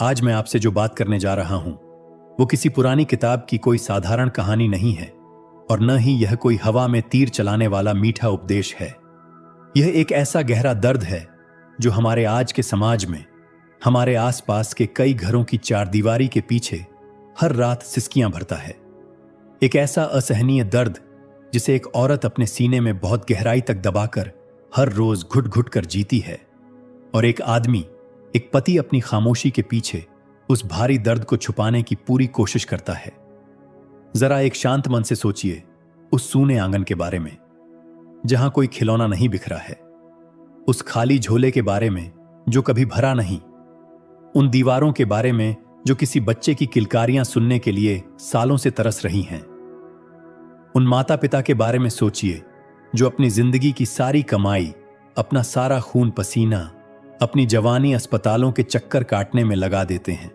आज मैं आपसे जो बात करने जा रहा हूं वो किसी पुरानी किताब की कोई साधारण कहानी नहीं है और न ही यह कोई हवा में तीर चलाने वाला मीठा उपदेश है। यह एक ऐसा गहरा दर्द है जो हमारे आज के समाज में, हमारे आसपास के कई घरों की चारदीवारी के पीछे हर रात सिसकियां भरता है। एक ऐसा असहनीय दर्द जिसे एक औरत अपने सीने में बहुत गहराई तक दबाकर हर रोज घुट घुट कर जीती है, और एक आदमी, एक पति अपनी खामोशी के पीछे उस भारी दर्द को छुपाने की पूरी कोशिश करता है। जरा एक शांत मन से सोचिए उस सूने आंगन के बारे में जहां कोई खिलौना नहीं बिखरा है, उस खाली झोले के बारे में जो कभी भरा नहीं, उन दीवारों के बारे में जो किसी बच्चे की किलकारियां सुनने के लिए सालों से तरस रही हैं। उन माता पिता के बारे में सोचिए जो अपनी जिंदगी की सारी कमाई, अपना सारा खून पसीना, अपनी जवानी अस्पतालों के चक्कर काटने में लगा देते हैं।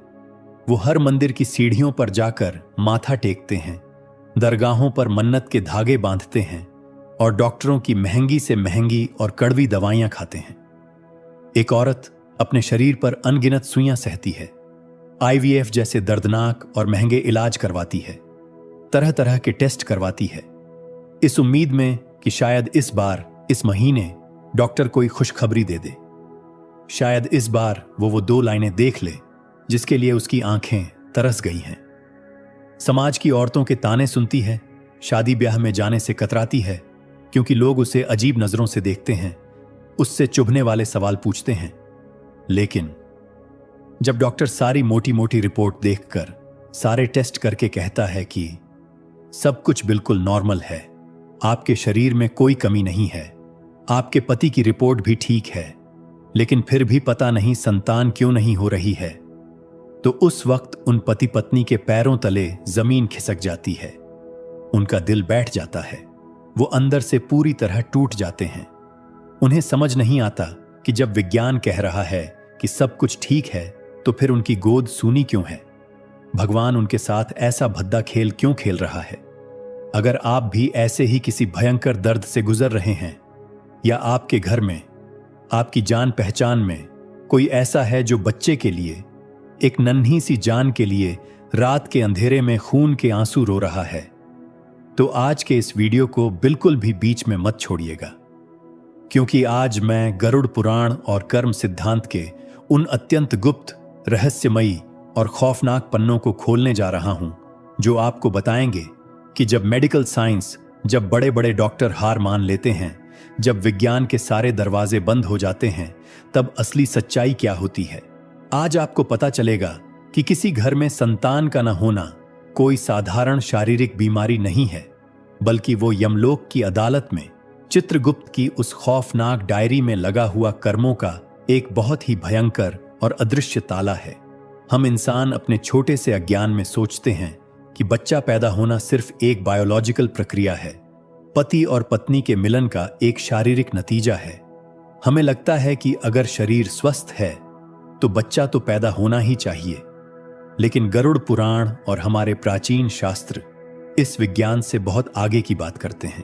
वो हर मंदिर की सीढ़ियों पर जाकर माथा टेकते हैं, दरगाहों पर मन्नत के धागे बांधते हैं और डॉक्टरों की महंगी से महंगी और कड़वी दवाइयां खाते हैं। एक औरत अपने शरीर पर अनगिनत सुइयां सहती है, IVF जैसे दर्दनाक और महंगे इलाज करवाती है, तरह तरह के टेस्ट करवाती है, इस उम्मीद में कि शायद इस बार, इस महीने डॉक्टर कोई खुशखबरी दे दे। शायद इस बार वो 2 लाइनें देख ले जिसके लिए उसकी आंखें तरस गई हैं। समाज की औरतों के ताने सुनती है, शादी ब्याह में जाने से कतराती है क्योंकि लोग उसे अजीब नजरों से देखते हैं, उससे चुभने वाले सवाल पूछते हैं। लेकिन जब डॉक्टर सारी मोटी मोटी रिपोर्ट देखकर, सारे टेस्ट करके कहता है कि सब कुछ बिल्कुल नॉर्मल है, आपके शरीर में कोई कमी नहीं है, आपके पति की रिपोर्ट भी ठीक है, लेकिन फिर भी पता नहीं संतान क्यों नहीं हो रही है, तो उस वक्त उन पति पत्नी के पैरों तले जमीन खिसक जाती है। उनका दिल बैठ जाता है, वो अंदर से पूरी तरह टूट जाते हैं। उन्हें समझ नहीं आता कि जब विज्ञान कह रहा है कि सब कुछ ठीक है तो फिर उनकी गोद सूनी क्यों है। भगवान उनके साथ ऐसा भद्दा खेल क्यों खेल रहा है। अगर आप भी ऐसे ही किसी भयंकर दर्द से गुजर रहे हैं, या आपके घर में, आपकी जान पहचान में कोई ऐसा है जो बच्चे के लिए, एक नन्ही सी जान के लिए रात के अंधेरे में खून के आंसू रो रहा है, तो आज के इस वीडियो को बिल्कुल भी बीच में मत छोड़िएगा, क्योंकि आज मैं गरुड़ पुराण और कर्म सिद्धांत के उन अत्यंत गुप्त, रहस्यमयी और खौफनाक पन्नों को खोलने जा रहा हूं जो आपको बताएंगे कि जब मेडिकल साइंस, जब बड़े बड़े डॉक्टर हार मान लेते हैं, जब विज्ञान के सारे दरवाजे बंद हो जाते हैं, तब असली सच्चाई क्या होती है। आज आपको पता चलेगा कि किसी घर में संतान का न होना कोई साधारण शारीरिक बीमारी नहीं है, बल्कि वो यमलोक की अदालत में चित्रगुप्त की उस खौफनाक डायरी में लगा हुआ कर्मों का एक बहुत ही भयंकर और अदृश्य ताला है। हम इंसान अपने छोटे से अज्ञान में सोचते हैं कि बच्चा पैदा होना सिर्फ एक बायोलॉजिकल प्रक्रिया है, पति और पत्नी के मिलन का एक शारीरिक नतीजा है। हमें लगता है कि अगर शरीर स्वस्थ है तो बच्चा तो पैदा होना ही चाहिए, लेकिन गरुड़ पुराण और हमारे प्राचीन शास्त्र इस विज्ञान से बहुत आगे की बात करते हैं।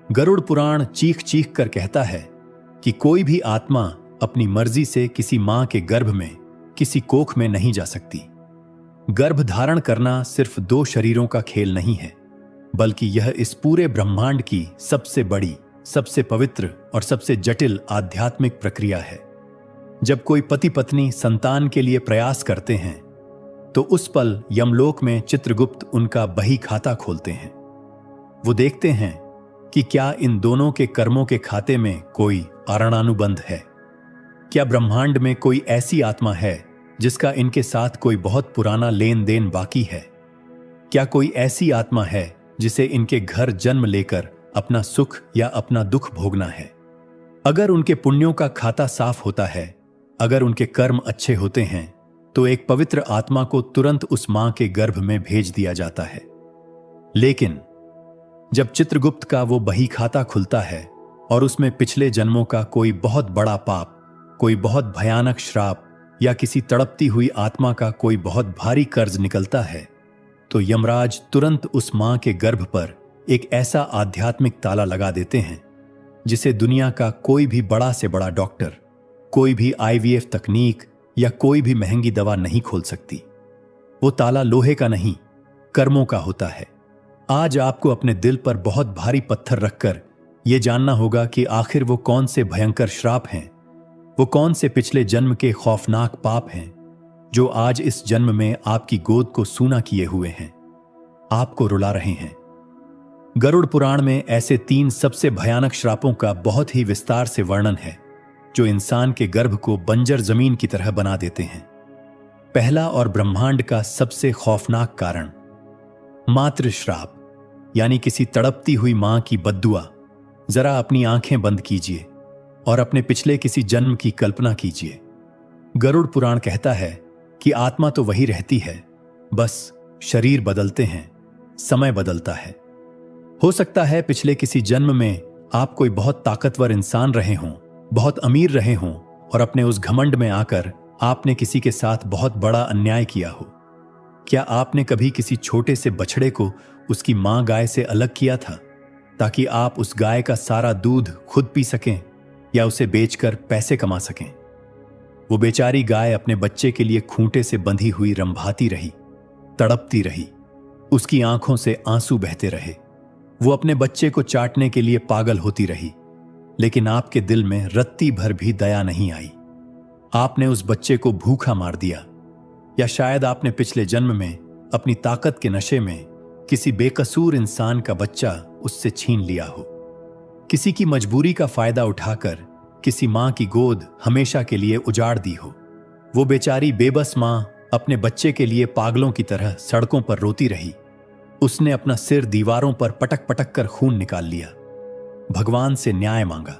गरुड़ पुराण चीख चीख कर कहता है कि कोई भी आत्मा अपनी मर्जी से किसी मां के गर्भ में, किसी कोख में नहीं जा सकती। गर्भ धारण करना सिर्फ 2 शरीरों का खेल नहीं है, बल्कि यह इस पूरे ब्रह्मांड की सबसे बड़ी, सबसे पवित्र और सबसे जटिल आध्यात्मिक प्रक्रिया है। जब कोई पति पत्नी संतान के लिए प्रयास करते हैं तो उस पल यमलोक में चित्रगुप्त उनका बही खाता खोलते हैं। वो देखते हैं कि क्या इन दोनों के कर्मों के खाते में कोई आरणानुबंध है, क्या ब्रह्मांड में कोई ऐसी आत्मा है जिसका इनके साथ कोई बहुत पुराना लेन देन बाकी है, क्या कोई ऐसी आत्मा है जिसे इनके घर जन्म लेकर अपना सुख या अपना दुख भोगना है। अगर उनके पुण्यों का खाता साफ होता है, अगर उनके कर्म अच्छे होते हैं, तो एक पवित्र आत्मा को तुरंत उस मां के गर्भ में भेज दिया जाता है। लेकिन जब चित्रगुप्त का वो बही खाता खुलता है और उसमें पिछले जन्मों का कोई बहुत बड़ा पाप, कोई बहुत भयानक श्राप या किसी तड़पती हुई आत्मा का कोई बहुत भारी कर्ज निकलता है, तो यमराज तुरंत उस मां के गर्भ पर एक ऐसा आध्यात्मिक ताला लगा देते हैं जिसे दुनिया का कोई भी बड़ा से बड़ा डॉक्टर, कोई भी IVF तकनीक या कोई भी महंगी दवा नहीं खोल सकती। वो ताला लोहे का नहीं, कर्मों का होता है। आज आपको अपने दिल पर बहुत भारी पत्थर रखकर यह जानना होगा कि आखिर वो कौन से भयंकर श्राप हैं, वो कौन से पिछले जन्म के खौफनाक पाप हैं जो आज इस जन्म में आपकी गोद को सूना किए हुए हैं, आपको रुला रहे हैं। गरुड़ पुराण में ऐसे 3 सबसे भयानक श्रापों का बहुत ही विस्तार से वर्णन है जो इंसान के गर्भ को बंजर जमीन की तरह बना देते हैं। पहला और ब्रह्मांड का सबसे खौफनाक कारण, मातृ श्राप, यानी किसी तड़पती हुई मां की बद्दुआ। जरा अपनी आंखें बंद कीजिए और अपने पिछले किसी जन्म की कल्पना कीजिए। गरुड़ पुराण कहता है कि आत्मा तो वही रहती है, बस शरीर बदलते हैं, समय बदलता है। हो सकता है पिछले किसी जन्म में आप कोई बहुत ताकतवर इंसान रहे हों, बहुत अमीर रहे हों और अपने उस घमंड में आकर आपने किसी के साथ बहुत बड़ा अन्याय किया हो। क्या आपने कभी किसी छोटे से बछड़े को उसकी मां गाय से अलग किया था ताकि आप उस गाय का सारा दूध खुद पी सकें या उसे बेचकर पैसे कमा सकें? वो बेचारी गाय अपने बच्चे के लिए खूंटे से बंधी हुई रंभाती रही, तड़पती रही, उसकी आंखों से आंसू बहते रहे। वो अपने बच्चे को चाटने के लिए पागल होती रही, लेकिन आपके दिल में रत्ती भर भी दया नहीं आई। आपने उस बच्चे को भूखा मार दिया, या शायद आपने पिछले जन्म में अपनी ताकत के नशे में किसी बेकसूर इंसान का बच्चा उससे छीन लिया हो। किसी की मजबूरी का फायदा उठाकर किसी मां की गोद हमेशा के लिए उजाड़ दी हो। वो बेचारी बेबस मां अपने बच्चे के लिए पागलों की तरह सड़कों पर रोती रही। उसने अपना सिर दीवारों पर पटक पटक कर खून निकाल लिया, भगवान से न्याय मांगा।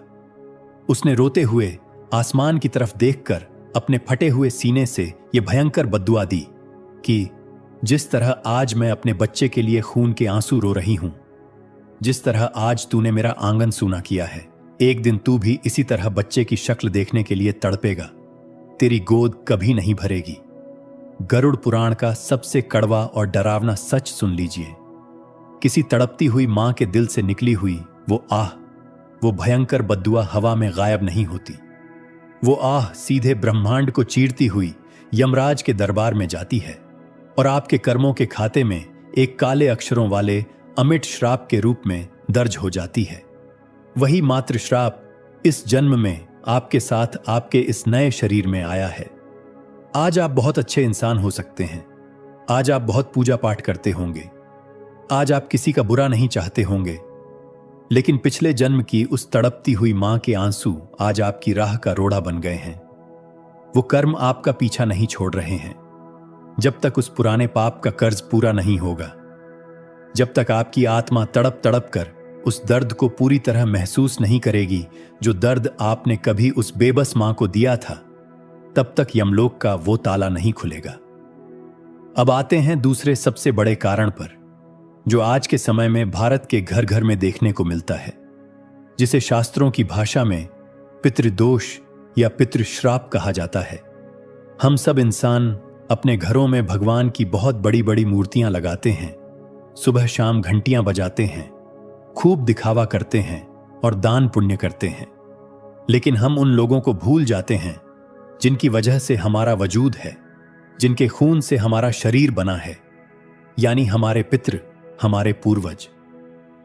उसने रोते हुए आसमान की तरफ देखकर अपने फटे हुए सीने से यह भयंकर बद्दुआ दी कि जिस तरह आज मैं अपने बच्चे के लिए खून के आंसू रो रही हूं, जिस तरह आज तूने मेरा आंगन सूना किया है, एक दिन तू भी इसी तरह बच्चे की शक्ल देखने के लिए तड़पेगा। तेरी गोद कभी नहीं भरेगी। गरुड़ पुराण का सबसे कड़वा और डरावना सच सुन लीजिए। किसी तड़पती हुई मां के दिल से निकली हुई वो आह, वो भयंकर बद्दुआ हवा में गायब नहीं होती। वो आह सीधे ब्रह्मांड को चीरती हुई यमराज के दरबार में जाती है और आपके कर्मों के खाते में एक काले अक्षरों वाले अमिट श्राप के रूप में दर्ज हो जाती है। वही मातृ श्राप इस जन्म में आपके साथ आपके इस नए शरीर में आया है। आज आप बहुत अच्छे इंसान हो सकते हैं, आज आप बहुत पूजा पाठ करते होंगे, आज आप किसी का बुरा नहीं चाहते होंगे, लेकिन पिछले जन्म की उस तड़पती हुई मां के आंसू आज आपकी राह का रोड़ा बन गए हैं। वो कर्म आपका पीछा नहीं छोड़ रहे हैं जब तक उस पुराने पाप का कर्ज पूरा नहीं होगा। जब तक आपकी आत्मा तड़प तड़प कर उस दर्द को पूरी तरह महसूस नहीं करेगी जो दर्द आपने कभी उस बेबस मां को दिया था, तब तक यमलोक का वो ताला नहीं खुलेगा। अब आते हैं दूसरे सबसे बड़े कारण पर, जो आज के समय में भारत के घर घर में देखने को मिलता है, जिसे शास्त्रों की भाषा में पितृदोष या पितृश्राप कहा जाता है। हम सब इंसान अपने घरों में भगवान की बहुत बड़ी बड़ी मूर्तियां लगाते हैं, सुबह शाम घंटियां बजाते हैं, खूब दिखावा करते हैं और दान पुण्य करते हैं, लेकिन हम उन लोगों को भूल जाते हैं जिनकी वजह से हमारा वजूद है, जिनके खून से हमारा शरीर बना है, यानी हमारे पितृ, हमारे पूर्वज।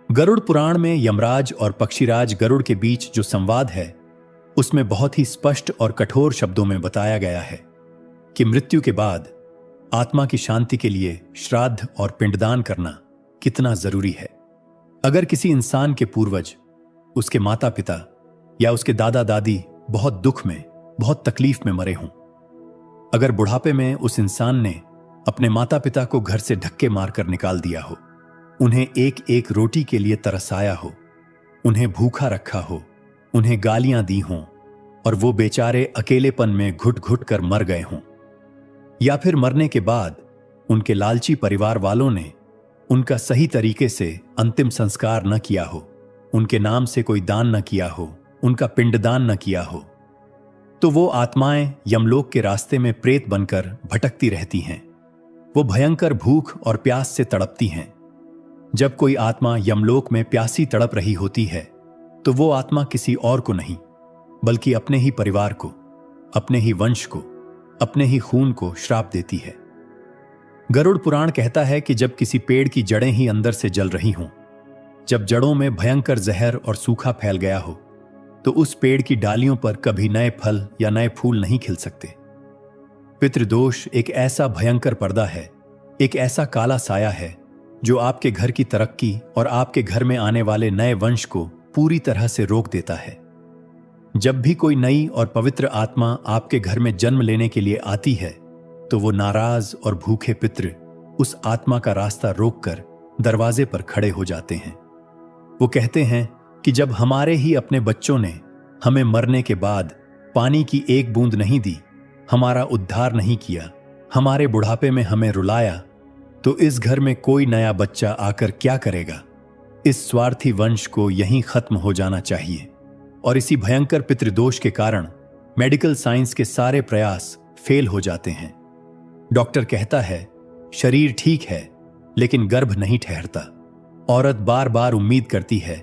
गरुड़ पुराण में यमराज और पक्षीराज गरुड़ के बीच जो संवाद है, उसमें बहुत ही स्पष्ट और कठोर शब्दों में बताया गया है कि मृत्यु के बाद आत्मा की शांति के लिए श्राद्ध और पिंडदान करना कितना जरूरी है। अगर किसी इंसान के पूर्वज, उसके माता पिता या उसके दादा दादी बहुत दुख में, बहुत तकलीफ में मरे हों, अगर बुढ़ापे में उस इंसान ने अपने माता पिता को घर से धक्के मारकर निकाल दिया हो, उन्हें एक एक रोटी के लिए तरसाया हो, उन्हें भूखा रखा हो, उन्हें गालियां दी हों और वो बेचारे अकेलेपन में घुट घुट कर मर गए हों, या फिर मरने के बाद उनके लालची परिवार वालों ने उनका सही तरीके से अंतिम संस्कार न किया हो, उनके नाम से कोई दान न किया हो, उनका पिंडदान न किया हो, तो वो आत्माएं यमलोक के रास्ते में प्रेत बनकर भटकती रहती हैं। वो भयंकर भूख और प्यास से तड़पती हैं। जब कोई आत्मा यमलोक में प्यासी तड़प रही होती है, तो वो आत्मा किसी और को नहीं, बल्कि अपने ही परिवार को, अपने ही वंश को, अपने ही खून को श्राप देती है। गरुड़ पुराण कहता है कि जब किसी पेड़ की जड़ें ही अंदर से जल रही हों, जब जड़ों में भयंकर जहर और सूखा फैल गया हो, तो उस पेड़ की डालियों पर कभी नए फल या नए फूल नहीं खिल सकते। पितृदोष एक ऐसा भयंकर पर्दा है, एक ऐसा काला साया है जो आपके घर की तरक्की और आपके घर में आने वाले नए वंश को पूरी तरह से रोक देता है। जब भी कोई नई और पवित्र आत्मा आपके घर में जन्म लेने के लिए आती है, तो वो नाराज और भूखे पितृ उस आत्मा का रास्ता रोककर दरवाजे पर खड़े हो जाते हैं। वो कहते हैं कि जब हमारे ही अपने बच्चों ने हमें मरने के बाद पानी की एक बूंद नहीं दी, हमारा उद्धार नहीं किया, हमारे बुढ़ापे में हमें रुलाया, तो इस घर में कोई नया बच्चा आकर क्या करेगा। इस स्वार्थी वंश को यहीं खत्म हो जाना चाहिए। और इसी भयंकर पितृदोष के कारण मेडिकल साइंस के सारे प्रयास फेल हो जाते हैं। डॉक्टर कहता है शरीर ठीक है लेकिन गर्भ नहीं ठहरता। औरत बार बार उम्मीद करती है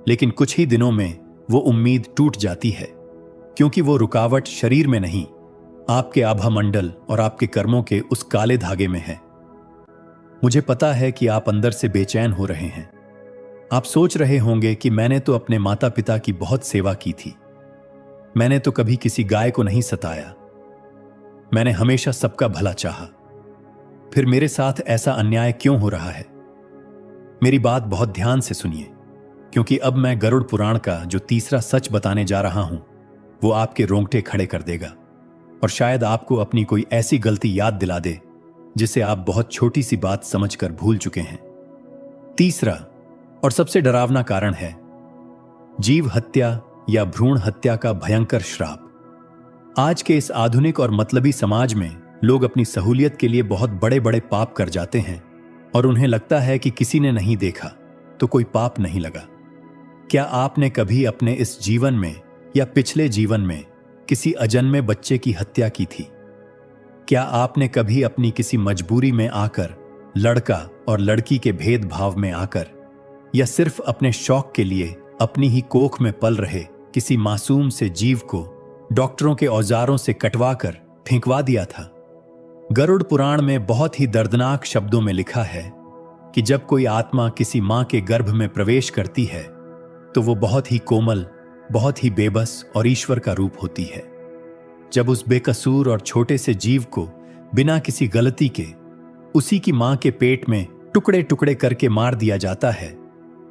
लेकिन कुछ ही दिनों में वो उम्मीद टूट जाती है, क्योंकि वो रुकावट शरीर में नहीं, आपके आभामंडल और आपके कर्मों के उस काले धागे में है। मुझे पता है कि आप अंदर से बेचैन हो रहे हैं। आप सोच रहे होंगे कि मैंने तो अपने माता पिता की बहुत सेवा की थी, मैंने तो कभी किसी गाय को नहीं सताया, मैंने हमेशा सबका भला चाहा, फिर मेरे साथ ऐसा अन्याय क्यों हो रहा है। मेरी बात बहुत ध्यान से सुनिए, क्योंकि अब मैं गरुड़ पुराण का जो तीसरा सच बताने जा रहा हूं, वो आपके रोंगटे खड़े कर देगा और शायद आपको अपनी कोई ऐसी गलती याद दिला दे जिसे आप बहुत छोटी सी बात समझकर भूल चुके हैं। तीसरा और सबसे डरावना कारण है जीव हत्या या भ्रूण हत्या का भयंकर श्राप। आज के इस आधुनिक और मतलबी समाज में लोग अपनी सहूलियत के लिए बहुत बड़े बड़े पाप कर जाते हैं और उन्हें लगता है कि किसी ने नहीं देखा तो कोई पाप नहीं लगा। क्या आपने कभी अपने इस जीवन में या पिछले जीवन में किसी अजन्मे बच्चे की हत्या की थी? क्या आपने कभी अपनी किसी मजबूरी में आकर, लड़का और लड़की के भेदभाव में आकर, या सिर्फ अपने शौक के लिए अपनी ही कोख में पल रहे किसी मासूम से जीव को डॉक्टरों के औजारों से कटवाकर फेंकवा दिया था? गरुड़ पुराण में बहुत ही दर्दनाक शब्दों में लिखा है कि जब कोई आत्मा किसी मां के गर्भ में प्रवेश करती है तो वो बहुत ही कोमल, बहुत ही बेबस और ईश्वर का रूप होती है। जब उस बेकसूर और छोटे से जीव को बिना किसी गलती के उसी की मां के पेट में टुकड़े टुकड़े करके मार दिया जाता है,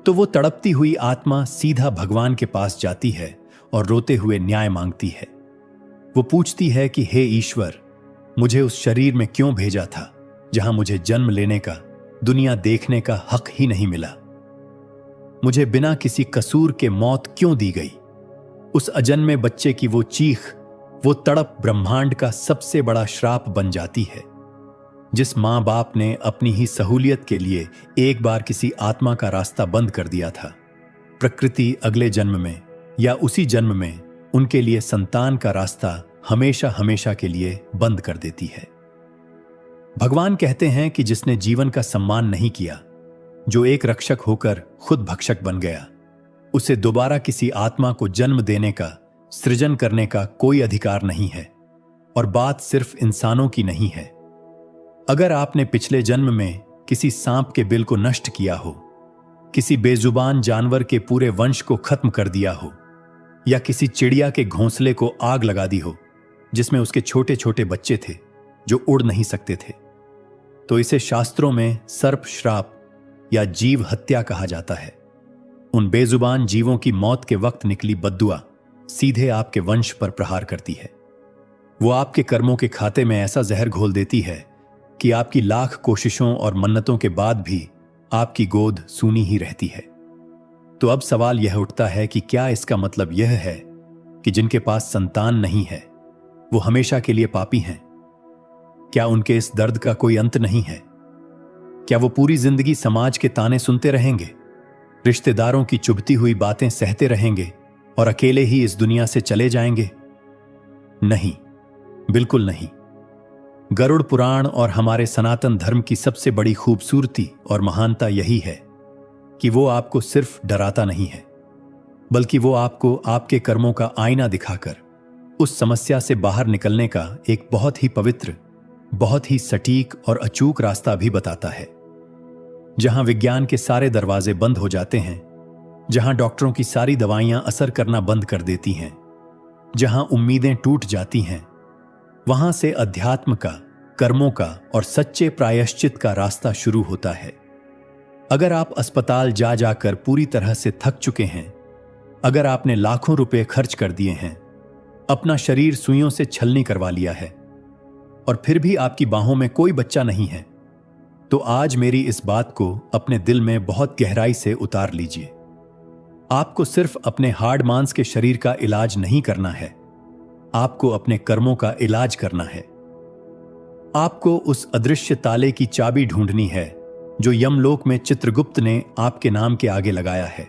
तो वो तड़पती हुई आत्मा सीधा भगवान के पास जाती है और रोते हुए न्याय मांगती है। वो पूछती है कि हे ईश्वर, मुझे उस शरीर में क्यों भेजा था जहां मुझे जन्म लेने का, दुनिया देखने का हक ही नहीं मिला? मुझे बिना किसी कसूर के मौत क्यों दी गई? उस अजन्मे बच्चे की वो चीख, वो तड़प ब्रह्मांड का सबसे बड़ा श्राप बन जाती है। जिस मां बाप ने अपनी ही सहूलियत के लिए एक बार किसी आत्मा का रास्ता बंद कर दिया था, प्रकृति अगले जन्म में या उसी जन्म में उनके लिए संतान का रास्ता हमेशा हमेशा के लिए बंद कर देती है। भगवान कहते हैं कि जिसने जीवन का सम्मान नहीं किया, जो एक रक्षक होकर खुद भक्षक बन गया, उसे दोबारा किसी आत्मा को जन्म देने का, सृजन करने का कोई अधिकार नहीं है। और बात सिर्फ इंसानों की नहीं है। अगर आपने पिछले जन्म में किसी सांप के बिल को नष्ट किया हो, किसी बेजुबान जानवर के पूरे वंश को खत्म कर दिया हो, या किसी चिड़िया के घोंसले को आग लगा दी हो जिसमें उसके छोटे छोटे बच्चे थे जो उड़ नहीं सकते थे, तो इसे शास्त्रों में सर्प श्राप या जीव हत्या कहा जाता है। उन बेजुबान जीवों की मौत के वक्त निकली बद्दुआ सीधे आपके वंश पर प्रहार करती है। वो आपके कर्मों के खाते में ऐसा जहर घोल देती है कि आपकी लाख कोशिशों और मन्नतों के बाद भी आपकी गोद सूनी ही रहती है। तो अब सवाल यह उठता है कि क्या इसका मतलब यह है कि जिनके पास संतान नहीं है वो हमेशा के लिए पापी हैं? क्या उनके इस दर्द का कोई अंत नहीं है? क्या वो पूरी जिंदगी समाज के ताने सुनते रहेंगे, रिश्तेदारों की चुभती हुई बातें सहते रहेंगे और अकेले ही इस दुनिया से चले जाएंगे? नहीं, बिल्कुल नहीं। गरुड़ पुराण और हमारे सनातन धर्म की सबसे बड़ी खूबसूरती और महानता यही है कि वो आपको सिर्फ डराता नहीं है, बल्कि वो आपको आपके कर्मों का आईना दिखाकर उस समस्या से बाहर निकलने का एक बहुत ही पवित्र, बहुत ही सटीक और अचूक रास्ता भी बताता है। जहां विज्ञान के सारे दरवाजे बंद हो जाते हैं, जहां डॉक्टरों की सारी दवाइयां असर करना बंद कर देती हैं, जहां उम्मीदें टूट जाती हैं, वहां से अध्यात्म का, कर्मों का और सच्चे प्रायश्चित का रास्ता शुरू होता है। अगर आप अस्पताल जा जाकर पूरी तरह से थक चुके हैं, अगर आपने लाखों रुपए खर्च कर दिए हैं, अपना शरीर सुइयों से छलनी करवा लिया है और फिर भी आपकी बाहों में कोई बच्चा नहीं है, तो आज मेरी इस बात को अपने दिल में बहुत गहराई से उतार लीजिए। आपको सिर्फ अपने हाड़ मांस के शरीर का इलाज नहीं करना है, आपको अपने कर्मों का इलाज करना है। आपको उस अदृश्य ताले की चाबी ढूंढनी है जो यमलोक में चित्रगुप्त ने आपके नाम के आगे लगाया है।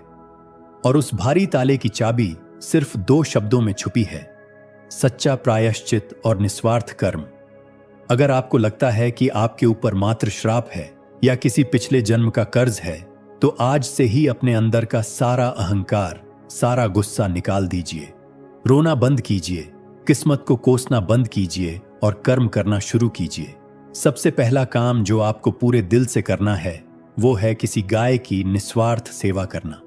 और उस भारी ताले की चाबी सिर्फ 2 शब्दों में छुपी है: सच्चा प्रायश्चित और निस्वार्थ कर्म। अगर आपको लगता है कि आपके ऊपर मात्र श्राप है या किसी पिछले जन्म का कर्ज है, तो आज से ही अपने अंदर का सारा अहंकार, सारा गुस्सा निकाल दीजिए। रोना बंद कीजिए, किस्मत को कोसना बंद कीजिए और कर्म करना शुरू कीजिए। सबसे पहला काम जो आपको पूरे दिल से करना है, वो है किसी गाय की निस्वार्थ सेवा करना।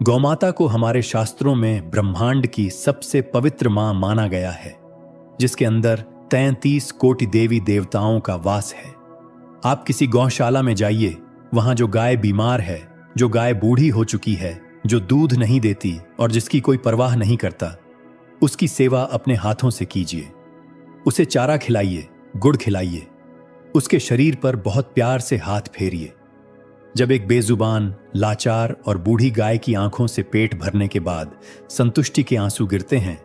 गौमाता को हमारे शास्त्रों में ब्रह्मांड की सबसे पवित्र मां माना गया है, जिसके अंदर 33 कोटि देवी देवताओं का वास है। आप किसी गौशाला में जाइए, वहां जो गाय बीमार है, जो गाय बूढ़ी हो चुकी है, जो दूध नहीं देती और जिसकी कोई परवाह नहीं करता, उसकी सेवा अपने हाथों से कीजिए। उसे चारा खिलाइए, गुड़ खिलाइए, उसके शरीर पर बहुत प्यार से हाथ फेरिए। जब एक बेजुबान, लाचार और बूढ़ी गाय की आंखों से पेट भरने के बाद संतुष्टि के आंसू गिरते हैं,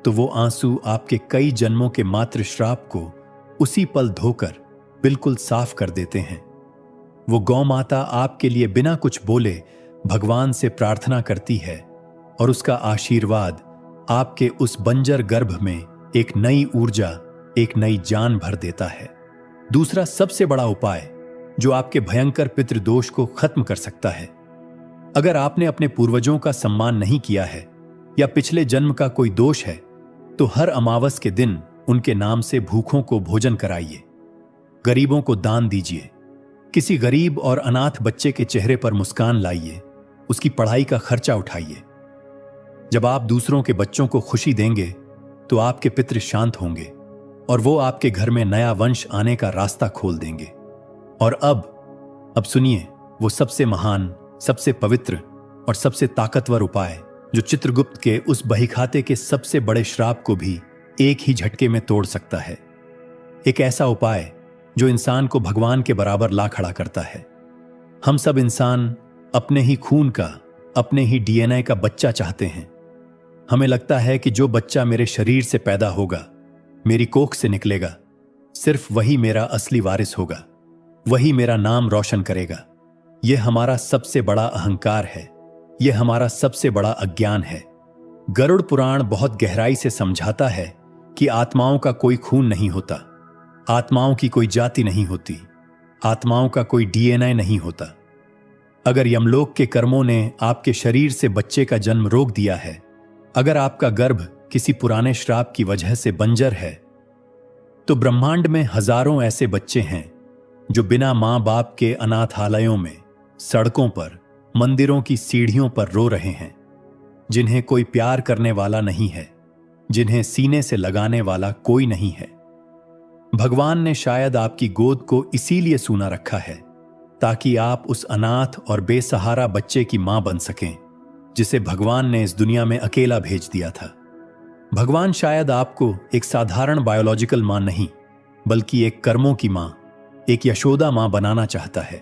तो वो आंसू आपके कई जन्मों के मात्र श्राप को उसी पल धोकर बिल्कुल साफ कर देते हैं। वो गौ माता आपके लिए बिना कुछ बोले भगवान से प्रार्थना करती है और उसका आशीर्वाद आपके उस बंजर गर्भ में एक नई ऊर्जा, एक नई जान भर देता है। दूसरा सबसे बड़ा उपाय जो आपके भयंकर पितृदोष को खत्म कर सकता है। अगर आपने अपने पूर्वजों का सम्मान नहीं किया है या पिछले जन्म का कोई दोष है, तो हर अमावस के दिन उनके नाम से भूखों को भोजन कराइए, गरीबों को दान दीजिए, किसी गरीब और अनाथ बच्चे के चेहरे पर मुस्कान लाइए, उसकी पढ़ाई का खर्चा उठाइए। जब आप दूसरों के बच्चों को खुशी देंगे, तो आपके पितृ शांत होंगे और वो आपके घर में नया वंश आने का रास्ता खोल देंगे। और अब सुनिए वो सबसे महान, सबसे पवित्र और सबसे ताकतवर उपाय जो चित्रगुप्त के उस बहीखाते के सबसे बड़े श्राप को भी एक ही झटके में तोड़ सकता है। एक ऐसा उपाय जो इंसान को भगवान के बराबर ला खड़ा करता है। हम सब इंसान अपने ही खून का, अपने ही डीएनए का बच्चा चाहते हैं। हमें लगता है कि जो बच्चा मेरे शरीर से पैदा होगा, मेरी कोख से निकलेगा, सिर्फ वही मेरा असली वारिस होगा, वही मेरा नाम रोशन करेगा। यह हमारा सबसे बड़ा अहंकार है, यह हमारा सबसे बड़ा अज्ञान है। गरुड़ पुराण बहुत गहराई से समझाता है कि आत्माओं का कोई खून नहीं होता, आत्माओं की कोई जाति नहीं होती, आत्माओं का कोई डीएनए नहीं होता। अगर यमलोक के कर्मों ने आपके शरीर से बच्चे का जन्म रोक दिया है, अगर आपका गर्भ किसी पुराने श्राप की वजह से बंजर है, तो ब्रह्मांड में हजारों ऐसे बच्चे हैं जो बिना मां बाप के अनाथालयों में, सड़कों पर, मंदिरों की सीढ़ियों पर रो रहे हैं, जिन्हें कोई प्यार करने वाला नहीं है, जिन्हें सीने से लगाने वाला कोई नहीं है। भगवान ने शायद आपकी गोद को इसीलिए सूना रखा है ताकि आप उस अनाथ और बेसहारा बच्चे की मां बन सकें जिसे भगवान ने इस दुनिया में अकेला भेज दिया था। भगवान शायद आपको एक साधारण बायोलॉजिकल मां नहीं, बल्कि एक कर्मों की मां, एक यशोदा मां बनाना चाहता है।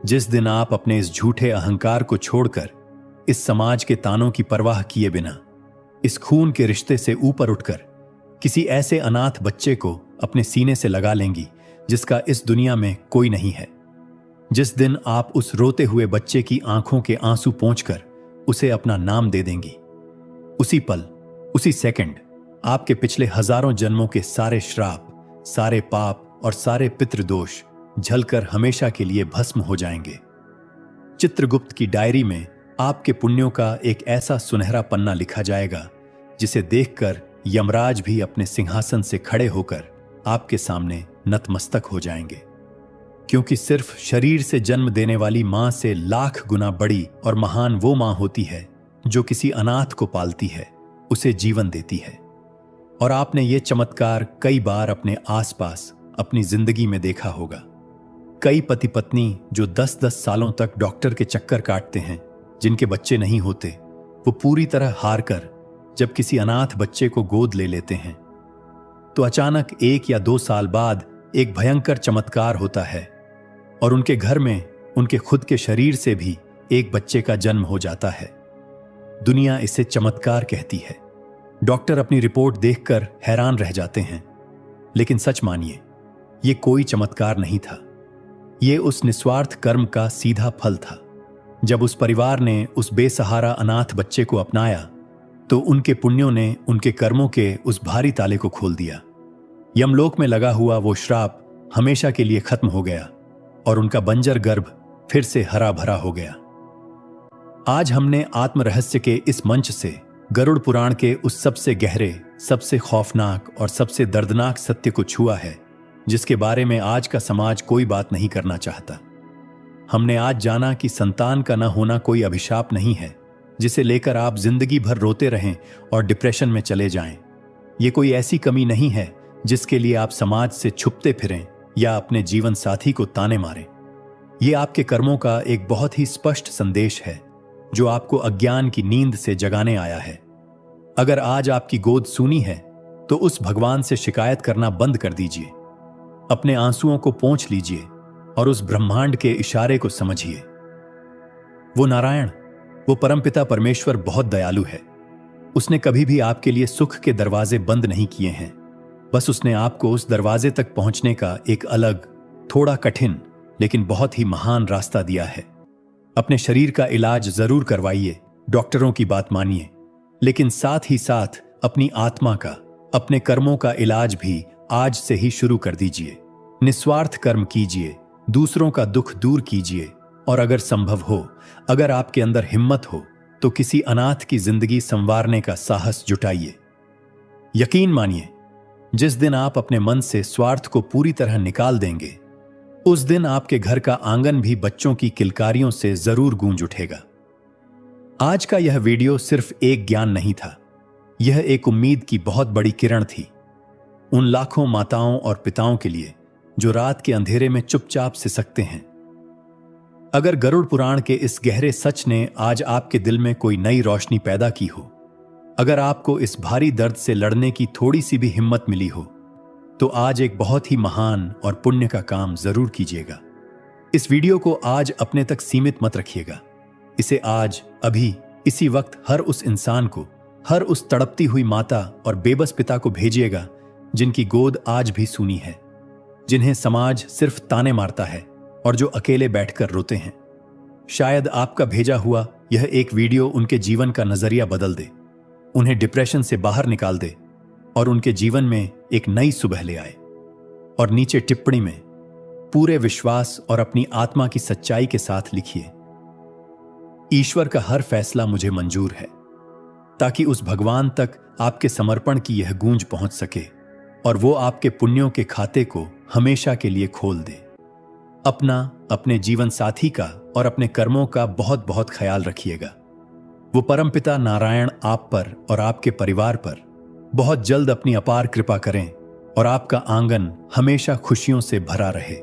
जिस दिन आप अपने इस झूठे अहंकार को छोड़कर, इस समाज के तानों की परवाह किए बिना, इस खून के रिश्ते से ऊपर उठकर किसी ऐसे अनाथ बच्चे को अपने सीने से लगा लेंगी जिसका इस दुनिया में कोई नहीं है, जिस दिन आप उस रोते हुए बच्चे की आंखों के आंसू पोंछकर उसे अपना नाम दे देंगी, उसी पल, उसी सेकंड आपके पिछले हजारों जन्मों के सारे श्राप, सारे पाप और सारे पितृदोष झलकर हमेशा के लिए भस्म हो जाएंगे। चित्रगुप्त की डायरी में आपके पुण्यों का एक ऐसा सुनहरा पन्ना लिखा जाएगा जिसे देखकर यमराज भी अपने सिंहासन से खड़े होकर आपके सामने नतमस्तक हो जाएंगे, क्योंकि सिर्फ शरीर से जन्म देने वाली मां से लाख गुना बड़ी और महान वो मां होती है जो किसी अनाथ को पालती है, उसे जीवन देती है। और आपने ये चमत्कार कई बार अपने आसपास अपनी जिंदगी में देखा होगा। कई पति पत्नी जो 10-10 सालों तक डॉक्टर के चक्कर काटते हैं, जिनके बच्चे नहीं होते, वो पूरी तरह हार कर जब किसी अनाथ बच्चे को गोद ले लेते हैं तो अचानक 1 या 2 साल बाद एक भयंकर चमत्कार होता है और उनके घर में उनके खुद के शरीर से भी एक बच्चे का जन्म हो जाता है। दुनिया इसे चमत्कार कहती है। डॉक्टर अपनी रिपोर्ट देखकर हैरान रह जाते हैं, लेकिन सच मानिए, ये कोई चमत्कार नहीं था। ये उस निस्वार्थ कर्म का सीधा फल था। जब उस परिवार ने उस बेसहारा अनाथ बच्चे को अपनाया तो उनके पुण्यों ने उनके कर्मों के उस भारी ताले को खोल दिया। यमलोक में लगा हुआ वो श्राप हमेशा के लिए खत्म हो गया और उनका बंजर गर्भ फिर से हरा भरा हो गया। आज हमने आत्म रहस्य के इस मंच से गरुड़ पुराण के उस सबसे गहरे, सबसे खौफनाक और सबसे दर्दनाक सत्य को छुआ है, जिसके बारे में आज का समाज कोई बात नहीं करना चाहता। हमने आज जाना कि संतान का न होना कोई अभिशाप नहीं है जिसे लेकर आप जिंदगी भर रोते रहें और डिप्रेशन में चले जाएं। ये कोई ऐसी कमी नहीं है जिसके लिए आप समाज से छुपते फिरें या अपने जीवन साथी को ताने मारें। ये आपके कर्मों का एक बहुत ही स्पष्ट संदेश है जो आपको अज्ञान की नींद से जगाने आया है। अगर आज आपकी गोद सूनी है तो उस भगवान से शिकायत करना बंद कर दीजिए। अपने आंसुओं को पोंछ लीजिए और उस ब्रह्मांड के इशारे को समझिए। वो नारायण, वो परमपिता परमेश्वर बहुत दयालु है। उसने कभी भी आपके लिए सुख के दरवाजे बंद नहीं किए हैं। बस उसने आपको उस दरवाजे तक पहुंचने का एक अलग, थोड़ा कठिन लेकिन बहुत ही महान रास्ता दिया है। अपने शरीर का इलाज जरूर करवाइए, डॉक्टरों की बात मानिए, लेकिन साथ ही साथ अपनी आत्मा का, अपने कर्मों का इलाज भी आज से ही शुरू कर दीजिए। निस्वार्थ कर्म कीजिए, दूसरों का दुख दूर कीजिए और अगर संभव हो, अगर आपके अंदर हिम्मत हो, तो किसी अनाथ की जिंदगी संवारने का साहस जुटाइए। यकीन मानिए, जिस दिन आप अपने मन से स्वार्थ को पूरी तरह निकाल देंगे, उस दिन आपके घर का आंगन भी बच्चों की किलकारियों से जरूर गूंज उठेगा। आज का यह वीडियो सिर्फ एक ज्ञान नहीं था, यह एक उम्मीद की बहुत बड़ी किरण थी। उन लाखों माताओं और पिताओं के लिए जो रात के अंधेरे में चुपचाप सिसकते हैं। अगर गरुड़ पुराण के इस गहरे सच ने आज आपके दिल में कोई नई रोशनी पैदा की हो, अगर आपको इस भारी दर्द से लड़ने की थोड़ी सी भी हिम्मत मिली हो, तो आज एक बहुत ही महान और पुण्य का काम जरूर कीजिएगा। इस वीडियो को आज अपने तक सीमित मत रखिएगा। इसे आज, अभी, इसी वक्त हर उस इंसान को, हर उस तड़पती हुई माता और बेबस पिता को भेजिएगा जिनकी गोद आज भी सूनी है, जिन्हें समाज सिर्फ ताने मारता है और जो अकेले बैठकर रोते हैं। शायद आपका भेजा हुआ यह एक वीडियो उनके जीवन का नजरिया बदल दे, उन्हें डिप्रेशन से बाहर निकाल दे और उनके जीवन में एक नई सुबह ले आए। और नीचे टिप्पणी में पूरे विश्वास और अपनी आत्मा की सच्चाई के साथ लिखिए, ईश्वर का हर फैसला मुझे मंजूर है, ताकि उस भगवान तक आपके समर्पण की यह गूंज पहुंच सके और वो आपके पुण्यों के खाते को हमेशा के लिए खोल दे। अपना, अपने जीवन साथी का और अपने कर्मों का बहुत बहुत ख्याल रखिएगा। वो परमपिता नारायण आप पर और आपके परिवार पर बहुत जल्द अपनी अपार कृपा करें और आपका आंगन हमेशा खुशियों से भरा रहे।